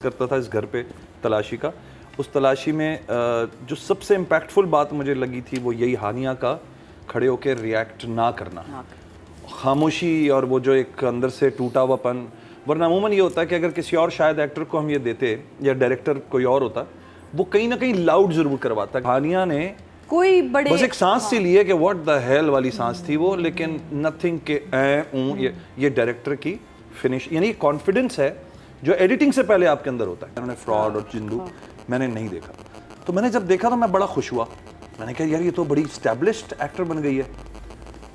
करता था इस घर पे तलाशी का। उस तलाशी में जो सबसे इम्पैक्टफुल बात मुझे लगी थी वो यही हानिया का खड़े होकर रिएक्ट ना करना, खामोशी और वो जो एक अंदर से टूटा हुआपन। वरना अमूमन ये होता है कि अगर किसी और शायद एक्टर को हम ये देते या डायरेक्टर कोई और होता, वो कहीं ना कहीं लाउड जरूर करवाता। हानिया ने कोई बड़े बस एक सांस सी ली है कि व्हाट द हेल वाली सांस थी वो, लेकिन नथिंग के ये डायरेक्टर की फिनिश, यानी कॉन्फिडेंस है जो एडिटिंग से पहले आपके अंदर होता है। उन्होंने फ्रॉड और जिंदू मैंने नहीं देखा, तो मैंने जब देखा तो मैं बड़ा खुश हुआ। मैंने कहा यार ये तो बड़ी स्टैब्लिश्ड एक्टर बन गई है।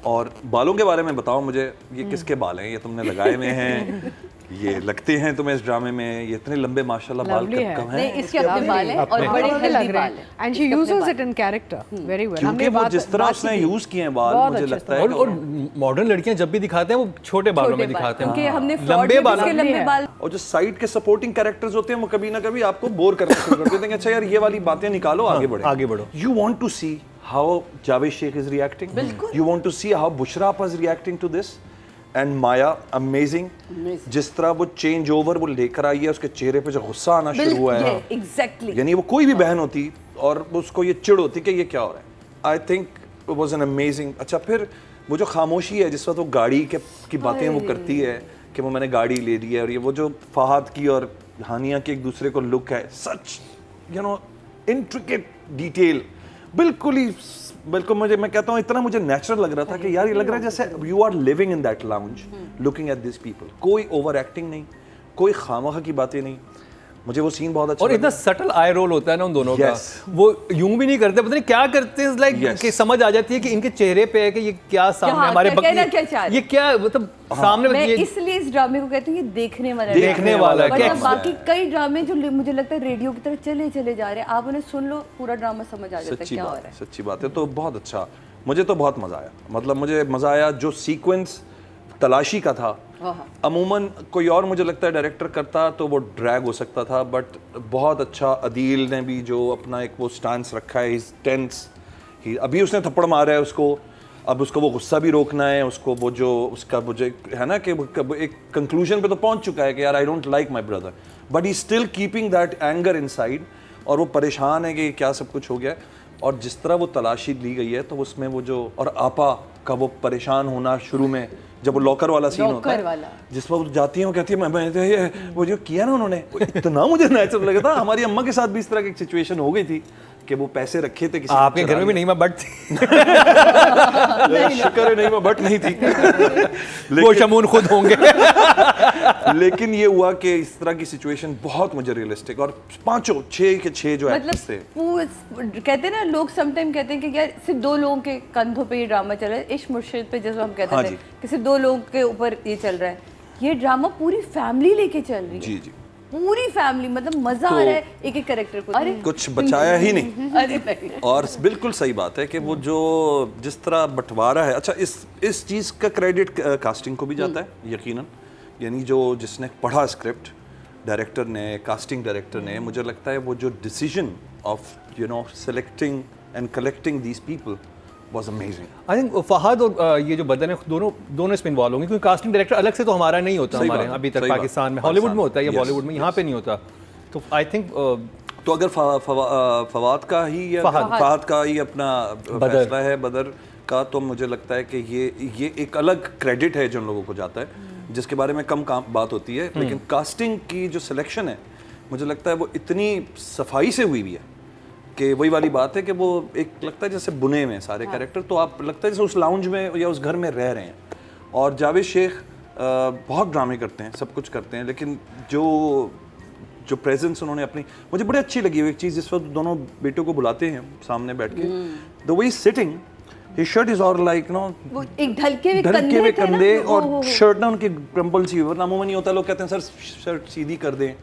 और बालों के बारे में बताओ मुझे, ये किसके बाल हैं? ये तुमने लगाए हुए हैं, ये लगते हैं तुम्हें इस ड्रामे में, ये इतने लंबे माशाल्लाह बाल कब कब हैं? नहीं, इसके अपने बाल हैं और बड़े हेल्दी बाल हैं and she uses it in character very well. क्योंकि वो जिस तरह उसने यूज किए हैं बाल, मुझे लगता है और मॉडर्न लड़कियां जब भी दिखाते हैं वो छोटे बालों में दिखाते हैं, क्योंकि हमने लंबे बाल लंबे बाल। और जो साइड के सपोर्टिंग कैरेक्टर्स होते हैं वो कभी ना कभी आपको बोर करना शुरू कर देते हैं। अच्छा यार ये वाली बातें निकालो, आगे बढ़ो। You want to see how Javed Shaikh is reacting, you want to see how Bushra आपा is reacting to this, and Maya amazing. जिस तरह वो चेंज ओवर वो लेकर आई है, उसके चेहरे पे जो गुस्सा आना शुरू हुआ है, एग्जैक्टली, यानी वो कोई भी बहन होती और उसको ये चिढ़ होती कि ये क्या हो रहा है। I think it was an amazing. अच्छा फिर वो जो खामोशी है जिस वक्त वो गाड़ी की बातें वो करती है कि वो मैंने गाड़ी ले ली है, और ये वो जो फहद की और हानिया की एक दूसरे को लुक है, such you know intricate detail, बिल्कुल मुझे, मैं कहता हूँ इतना मुझे नेचुरल लग रहा था कि यार ये लग रहा है जैसे you are living in that lounge looking at this people. कोई ओवर एक्टिंग नहीं, कोई खामखा की बातें नहीं। मुझे वो सीन बहुत अच्छा और इतना सटल आई रोल होता है ना उन दोनों का, वो यूं भी नहीं करते, पता नहीं क्या करते हैं, लाइक कि समझ आ जाती है कि इनके चेहरे पे है कि ये क्या सामने हमारे ये क्या मतलब सामने। मैं इसलिए इस ड्रामे को कहती हूँ ये देखने वाला है। बाकी कई ड्रामे जो मुझे लगता है रेडियो की तरह चले जा रहे हैं, आप उन्हें सुन लो पूरा ड्रामा समझ आ जाता है क्या हो रहा है। सच्ची बात है। तो बहुत अच्छा, मुझे तो बहुत मजा आया। मतलब मुझे मजा आया जो सीक्वेंस तलाशी का था। अमूमन कोई और मुझे लगता है डायरेक्टर करता तो वो ड्रैग हो सकता था, बट बहुत अच्छा अदील ने भी जो अपना एक वो स्टांस रखा है, इज टेंस। अभी उसने थप्पड़ मारा है उसको, अब उसको वो गुस्सा भी रोकना है, उसको वो जो उसका मुझे है ना कि एक कंक्लूजन पे तो पहुंच चुका है कि यार I don't like my brother, but he still keeping that anger inside, और वो परेशान है कि क्या सब कुछ हो गया। और जिस तरह वो तलाशी ली गई है तो उसमें वो जो, और आपा का वो परेशान होना शुरू में जब वो लॉकर वाला सीन होता है जिस पर वो जाती है, वो कहती है मैं वो जो किया ना उन्होंने, इतना मुझे नेचुरल लगा था। हमारी अम्मा के साथ भी इस तरह की सिचुएशन हो गई थी कि वो पैसे रखे थे किसी आपके घर में भी नहीं मैं बट थी शुक्र है नहीं मैं बट नहीं थी वो शमून खुद होंगे लेकिन ये हुआ कि इस तरह की सिचुएशन बहुत मुझे रियलिस्टिक, और पांचों छह के छह जो एक्टर्स थे, कहते हैं ना लोग समटाइम कहते हैं कि यार सिर्फ दो लोगों के कंधों पे ये ड्रामा चल रहा है, इश्क मुर्शिद पे जैसे हम कहते थे कि सिर्फ दो लोगों के ऊपर ये चल रहा है, ये ड्रामा पूरी फैमिली लेके चल रही है। जी जी, पूरी फैमिली, मतलब मजा आ रहा है एक एक कैरेक्टर को। अरे कुछ बचाया ही नहीं। अरे नहीं। और बिल्कुल सही बात है कि वो जो जिस तरह बंटवारा है। अच्छा इस चीज़ का क्रेडिट कास्टिंग को भी जाता है यकीनन, यानी जो जिसने पढ़ा स्क्रिप्ट, डायरेक्टर ने, कास्टिंग डायरेक्टर ने, मुझे लगता है वो जो decision of you know selecting and collecting these people was amazing. I think Fahad और ये जो बदन है दोनों इसमें इन्वॉल्व होंगे, क्योंकि कास्टिंग डायरेक्टर अलग से तो हमारा नहीं होता हमारे अभी तक पाकिस्तान में, हॉलीवुड में होता है या बॉलीवुड में, यहाँ पे नहीं होता। तो आई थिंक तो अगर फवाद का ही या फहद का ही अपना फैसला है बदर का, तो मुझे लगता है कि ये एक अलग क्रेडिट है जिन लोगों को जाता है, जिसके बारे में कम बात होती है। लेकिन कास्टिंग की जो सिलेक्शन है मुझे लगता है वो इतनी सफाई से हुई भी है कि वही वाली बात है कि वो एक लगता है जैसे बुने में सारे कैरेक्टर, तो आप लगता है जैसे उस लाउंज में या उस घर में रह रहे हैं। और जावेद शेख बहुत ड्रामे करते हैं, सब कुछ करते हैं, लेकिन जो प्रेजेंस उन्होंने अपनी, मुझे बड़ी अच्छी लगी वो एक चीज़, जिस वक्त दोनों बेटों को बुलाते हैं सामने बैठ के, the way sitting, his shirt is all like no, वो एक ढलके हुए कंधे और शर्ट ना उनकी क्रम्पल सी, वरना अमूमन नहीं होता, लोग कहते हैं सर शर्ट सीधी कर दें,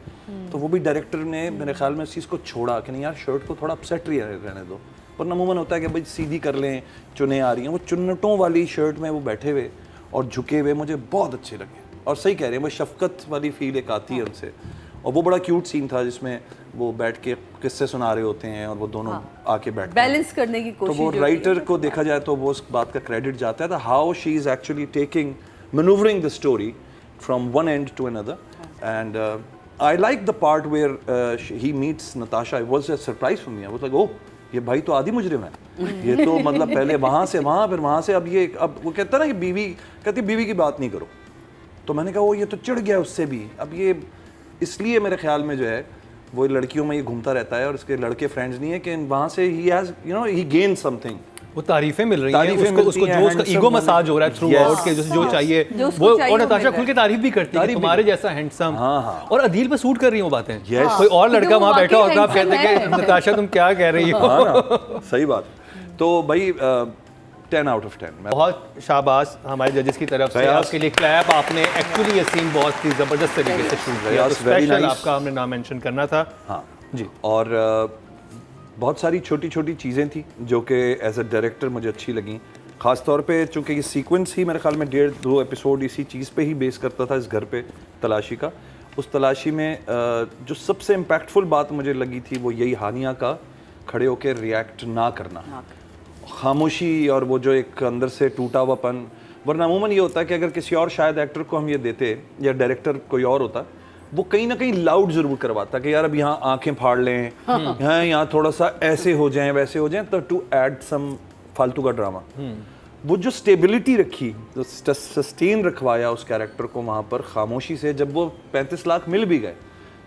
तो वो भी डायरेक्टर ने मेरे ख्याल में इस चीज़ को छोड़ा कि नहीं यार शर्ट को थोड़ा अपसेट रहने दो, वरना अमूमन होता है कि भाई सीधी कर लें, चुनें आ रही हैं। वो चुन्नटों वाली शर्ट में वो बैठे हुए और झुके हुए मुझे बहुत अच्छे लगे, और सही कह रहे हैं, वो शफकत वाली फील एक आती है उनसे। और वो बड़ा क्यूट सीन था जिसमें वो बैठ के किस्से सुना रहे होते हैं और वो दोनों आके बैठ बैलेंस करने की कोशिश। तो वो राइटर को देखा जाए तो वो उस बात का क्रेडिट जाता है, how she is actually taking manoeuvring the story from one end to another, and I like the part where he meets Natasha. It was a surprise for me. I was like, oh, ये भाई तो आदि मुजरिम है। ये तो मतलब पहले वहाँ से वहाँ, फिर वहाँ से अब ये, अब वो कहता है ना कि बीवी कहती बीवी की बात नहीं करो, तो मैंने कहा वो ये तो चिढ़ गया उससे भी। अब ये इसलिए मेरे ख्याल में जो है वो लड़कियों में ये घूमता रहता है और उसके लड़के फ्रेंड्स नहीं है कि वहाँ से he has you know he gain something. वो तारीफें मिल रही हैं उसको जो उसका ईगो मसाज हो रहा है थ्रू आउट के जो चाहिए वो, और नताशा खुल के तारीफ भी करती है तुम्हारे जैसा हैंडसम, और अदील पे सूट कर रही है वो बातें। कोई और लड़का वहाँ बैठा होगा, आप कहते हैं कि नताशा तुम क्या कह रही हो। सही बात। तो भाई 10 out of 10। बहुत शाबाश हमारे जजेस की तरफ से, आपके लिए क्लैप। आपने एक्चुअली ये सीन बहुत ही जबरदस्त तरीके से शूट किया, स्पेशल आपका हमने नाम मेंशन करना था। हाँ जी। और बहुत सारी छोटी छोटी चीज़ें थी जो कि एज अ डायरेक्टर मुझे अच्छी लगी, ख़ास तौर पे चूँकि ये सीक्वेंस ही मेरे ख्याल में 1.5-2 एपिसोड इसी चीज़ पे ही बेस करता था, इस घर पे तलाशी का। उस तलाशी में जो सबसे इम्पैक्टफुल बात मुझे लगी थी वो यही हानिया का खड़े होकर रिएक्ट ना करना, खामोशी, और वो जो एक अंदर से टूटा हुआपन। वरना अमूमन ये होता है कि अगर किसी और शायद एक्टर को हम ये देते या डायरेक्टर कोई और होता, वो कहीं ना कहीं लाउड जरूर करवाता कि यार अब यहाँ आंखें फाड़ लें, यहाँ थोड़ा सा ऐसे हो जाएं वैसे हो जाएं, तो टू ऐड सम फालतू का ड्रामा। वो जो स्टेबिलिटी रखी, जो सस्टेन रखवाया उस कैरेक्टर को वहाँ पर खामोशी से, जब वो 35 लाख मिल भी गए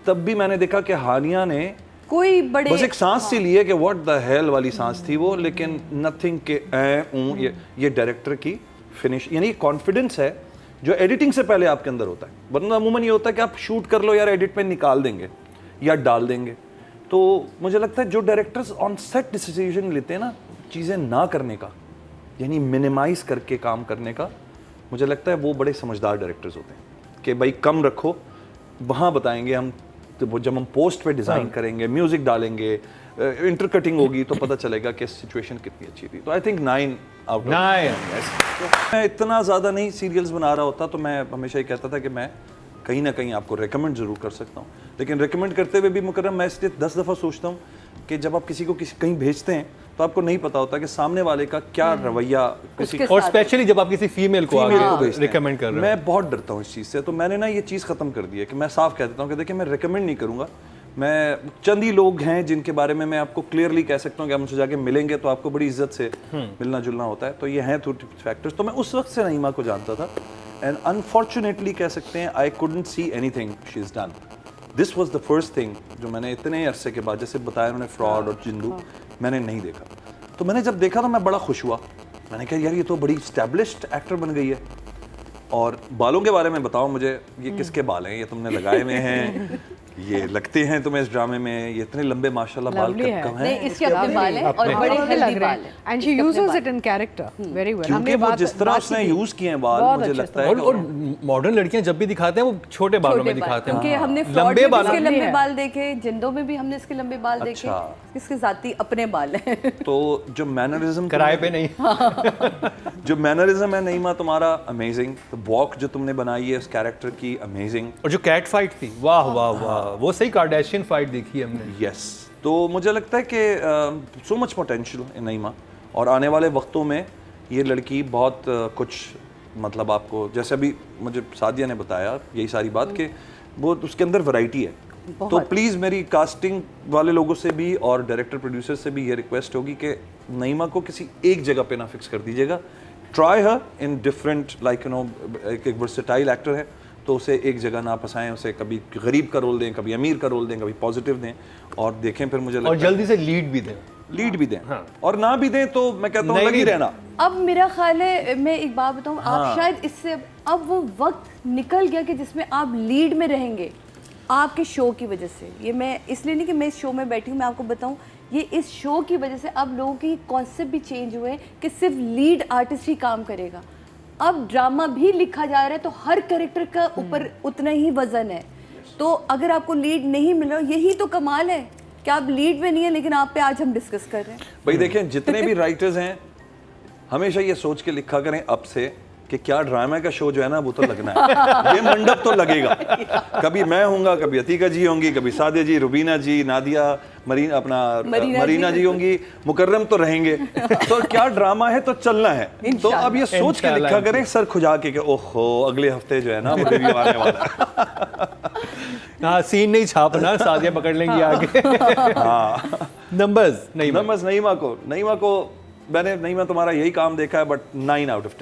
तब भी मैंने देखा कि हानिया ने कोई बड़े बस एक सांस सी ली है कि व्हाट द हेल वाली सांस थी वो, लेकिन नथिंग के ये डायरेक्टर की फिनिश, यानी कॉन्फिडेंस है जो एडिटिंग से पहले आपके अंदर होता है। वरना अमूमन ये होता है कि आप शूट कर लो यार, एडिट में निकाल देंगे या डाल देंगे। तो मुझे लगता है जो डायरेक्टर्स ऑन सेट डिसीजन लेते हैं ना चीज़ें ना करने का, यानी मिनिमाइज करके काम करने का, मुझे लगता है वो बड़े समझदार डायरेक्टर्स होते हैं कि भाई कम रखो, वहाँ बताएंगे हम, तो वो जब हम पोस्ट पे डिज़ाइन करेंगे, म्यूज़िक डालेंगे, इंटरकटिंग होगी तो पता चलेगा कि सिचुएशन कितनी अच्छी थी। तो आई थिंक 9 out of 10। मैं इतना ज़्यादा नहीं सीरियल्स बना रहा होता तो मैं हमेशा ही कहता था कि मैं कहीं ना कहीं आपको रेकमेंड ज़रूर कर सकता हूँ, लेकिन रेकमेंड करते हुए भी मुकर्रम मैं इसलिए 10 दफ़ा सोचता हूँ कि जब आप किसी को कहीं भेजते हैं तो आपको नहीं पता होता कि सामने वाले का क्या रवैया, किसी और स्पेशली जब आप किसी फीमेल को रिकमेंड कर रहे हैं। मैं बहुत डरता हूँ इस चीज़ से, तो मैंने ना ये चीज़ ख़त्म कर दी है कि मैं साफ कह देता हूँ कि देखिए मैं रिकमेंड नहीं करूँगा। मैं चंद ही लोग हैं जिनके बारे में मैं आपको क्लियरली कह सकता हूँ कि आप मुझसे जाके मिलेंगे तो आपको बड़ी इज्जत से मिलना जुलना होता है। तो ये हैं थोड़े फैक्टर्स। तो मैं उस वक्त से नईमा को जानता था एंड अनफॉर्चुनेटली कह सकते हैं I couldn't see anything she is done. This was the first thing जो मैंने इतने अरसे के बाद, जैसे बताया उन्होंने फ्रॉड और जिंदू, मैंने नहीं देखा। तो मैंने जब देखा तो मैं बड़ा खुश हुआ। मैंने कहा यार ये तो बड़ी स्टैब्लिश्ड एक्टर बन गई है। और बालों के बारे में बताओ मुझे, ये किसके बाल हैं? ये तुमने लगाए हुए हैं, ये लगते हैं तुम्हें इस ड्रामे में, ये इतने लंबे माशाल्लाह बाल कब हैं? नहीं, इसके अपने बाल हैं और बड़े हेल्दी बाल हैं and she uses it in character very well. क्योंकि वो जिस तरह उसने यूज किए हैं बाल, मुझे लगता है। और मॉडर्न लड़कियां जब भी दिखाते हैं वो छोटे बालों में दिखाते हैं, क्योंकि हमने लंबे बाल, इसके लंबे बाल देखे, जिंदों में भी हमने इसके लंबे बाल देखे, इसके जाती अपने बाल हैं। तो जो मैनरिज्म किराए पे नहीं, जो मैनरिज्म है नईमा तुम्हारा अमेजिंग, वॉक जो तुमने बनाई है इस कैरेक्टर की अमेजिंग, और जो कैट फाइट थी वाह वाह वाह, वो सही कार्डेशियन फाइट देखी है हमने। यस। तो मुझे लगता है कि सो मच पोटेंशियल इन नईमा, और आने वाले वक्तों में ये लड़की बहुत कुछ, मतलब आपको जैसे अभी मुझे सादिया ने बताया यही सारी बात कि वो उसके अंदर वैरायटी है। तो प्लीज़ मेरी कास्टिंग वाले लोगों से भी और डायरेक्टर प्रोड्यूसर से भी ये रिक्वेस्ट होगी कि नईमा को किसी एक जगह पे ना फिक्स कर दीजिएगा। Try her in different, like you know, एक वर्सेटाइल एक्टर है तो उसे एक जगह ना फंसाएं, उसे कभी गरीब का रोल दें, कभी अमीर का रोल दें, कभी पॉजिटिव दें, और देखें फिर मुझे और जल्दी से लीड भी दें, हाँ। और ना भी दें तो मैं कहता हूँ लगी रहना। अब मेरा ख्याल है, मैं एक बात बताऊँ, आप शायद इससे अब वो वक्त निकल गया कि जिसमें आप लीड में रहेंगे आपके शो की वजह से। ये मैं इसलिए नहीं कि मैं इस शो में बैठी हूँ, मैं आपको बताऊँ ये इस शो की वजह से अब लोगों की कॉन्सेप्ट भी चेंज हुए कि सिर्फ लीड आर्टिस्ट ही काम करेगा। अब ड्रामा भी लिखा जा रहा है तो हर कैरेक्टर का ऊपर उतना ही वजन है। तो अगर आपको लीड नहीं मिल रहा, यही तो कमाल है कि आप लीड में नहीं है लेकिन आप पे आज हम डिस्कस कर रहे हैं। भाई देखें, जितने भी राइटर्स हैं हमेशा ये सोच के लिखा करें अब से कि क्या ड्रामा का शो जो है ना वो तो लगना है, ये मंडप तो लगेगा। कभी मैं होऊंगा, कभी अतीका जी होंगी, कभी सादिया जी, रुबीना जी, नादिया, मरीना जी होंगी, मुकर्रम तो रहेंगे। तो क्या ड्रामा है तो चलना है। तो अब ये सोच के लिखा करें सर खुजा के ओहो अगले हफ्ते जो है ना वो रिव्यू आने वाला है। हाँ सीन नहीं छापना, सादिया पकड़ लेंगी आगे। नंबर्स नहीं नईमा को मैंने नईमा तुम्हारा यही काम देखा है, बट 9 out of 10